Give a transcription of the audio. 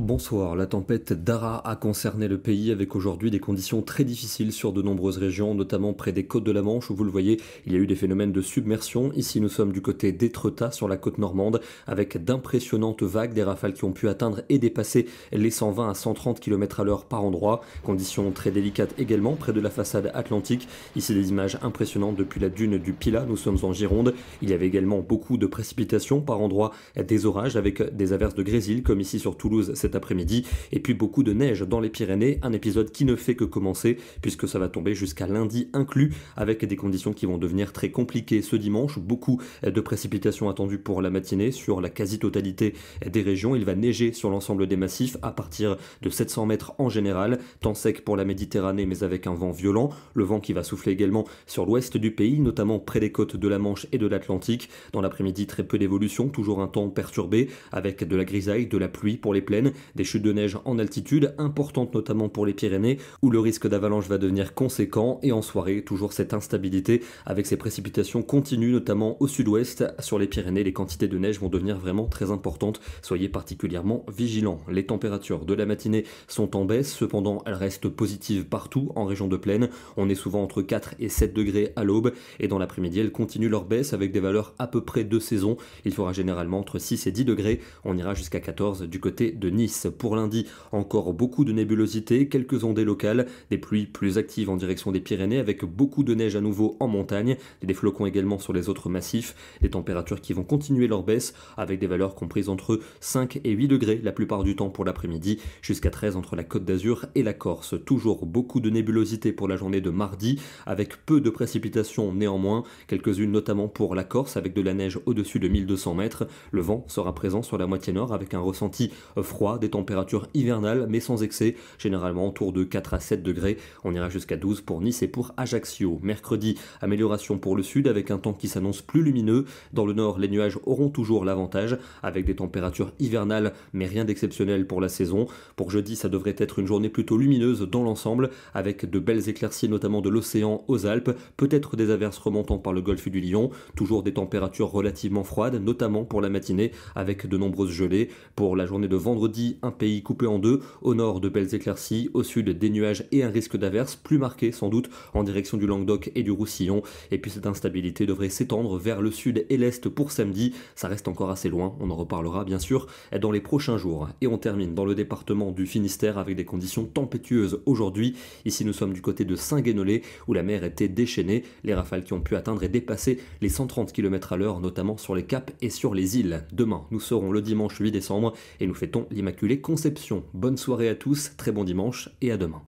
Bonsoir, la tempête Dara a concerné le pays avec aujourd'hui des conditions très difficiles sur de nombreuses régions, notamment près des côtes de la Manche où vous le voyez, il y a eu des phénomènes de submersion. Ici nous sommes du côté d'Étretat sur la côte normande avec d'impressionnantes vagues, des rafales qui ont pu atteindre et dépasser les 120 à 130 km à l'heure par endroit. Conditions très délicates également près de la façade atlantique. Ici des images impressionnantes depuis la dune du Pilat, nous sommes en Gironde. Il y avait également beaucoup de précipitations par endroits, des orages avec des averses de grésil comme ici sur Toulouse cet après-midi, et puis beaucoup de neige dans les Pyrénées, un épisode qui ne fait que commencer puisque ça va tomber jusqu'à lundi inclus avec des conditions qui vont devenir très compliquées ce dimanche. Beaucoup de précipitations attendues pour la matinée sur la quasi-totalité des régions. Il va neiger sur l'ensemble des massifs à partir de 700 mètres en général, temps sec pour la Méditerranée mais avec un vent violent, le vent qui va souffler également sur l'ouest du pays, notamment près des côtes de la Manche et de l'Atlantique. Dans l'après-midi, très peu d'évolution, toujours un temps perturbé avec de la grisaille, de la pluie pour les plaines, des chutes de neige en altitude, importantes notamment pour les Pyrénées, où le risque d'avalanche va devenir conséquent, et en soirée, toujours cette instabilité avec ces précipitations continues, notamment au sud-ouest. Sur les Pyrénées, les quantités de neige vont devenir vraiment très importantes, soyez particulièrement vigilants. Les températures de la matinée sont en baisse, cependant elles restent positives partout en région de plaine. On est souvent entre 4 et 7 degrés à l'aube, et dans l'après-midi, elles continuent leur baisse avec des valeurs à peu près de saison. Il fera généralement entre 6 et 10 degrés, on ira jusqu'à 14 du côté de Nice. Pour lundi, encore beaucoup de nébulosité, quelques ondées locales, des pluies plus actives en direction des Pyrénées avec beaucoup de neige à nouveau en montagne, des flocons également sur les autres massifs, des températures qui vont continuer leur baisse avec des valeurs comprises entre 5 et 8 degrés la plupart du temps pour l'après-midi, jusqu'à 13 entre la Côte d'Azur et la Corse. Toujours beaucoup de nébulosité pour la journée de mardi avec peu de précipitations néanmoins, quelques-unes notamment pour la Corse avec de la neige au-dessus de 1200 mètres. Le vent sera présent sur la moitié nord avec un ressenti froid, des températures hivernales mais sans excès, généralement autour de 4 à 7 degrés. On ira jusqu'à 12 pour Nice et pour Ajaccio. Mercredi, amélioration pour le sud avec un temps qui s'annonce plus lumineux. Dans le nord, les nuages auront toujours l'avantage avec des températures hivernales mais rien d'exceptionnel pour la saison. Pour jeudi, ça devrait être une journée plutôt lumineuse dans l'ensemble avec de belles éclaircies notamment de l'océan aux Alpes, peut-être des averses remontant par le golfe du Lion, toujours des températures relativement froides, notamment pour la matinée avec de nombreuses gelées. Pour la journée de vendredi, un pays coupé en deux, au nord de belles éclaircies, au sud des nuages et un risque d'averse plus marqué sans doute en direction du Languedoc et du Roussillon, et puis cette instabilité devrait s'étendre vers le sud et l'est pour samedi. Ça reste encore assez loin, on en reparlera bien sûr dans les prochains jours. Et on termine dans le département du Finistère avec des conditions tempétueuses aujourd'hui. Ici nous sommes du côté de Saint-Guénolé où la mer était déchaînée, les rafales qui ont pu atteindre et dépasser les 130 km à l'heure notamment sur les caps et sur les îles. Demain nous serons le dimanche 8 décembre et nous fêtons l'Immaculée Conception. Bonne soirée à tous, très bon dimanche et à demain.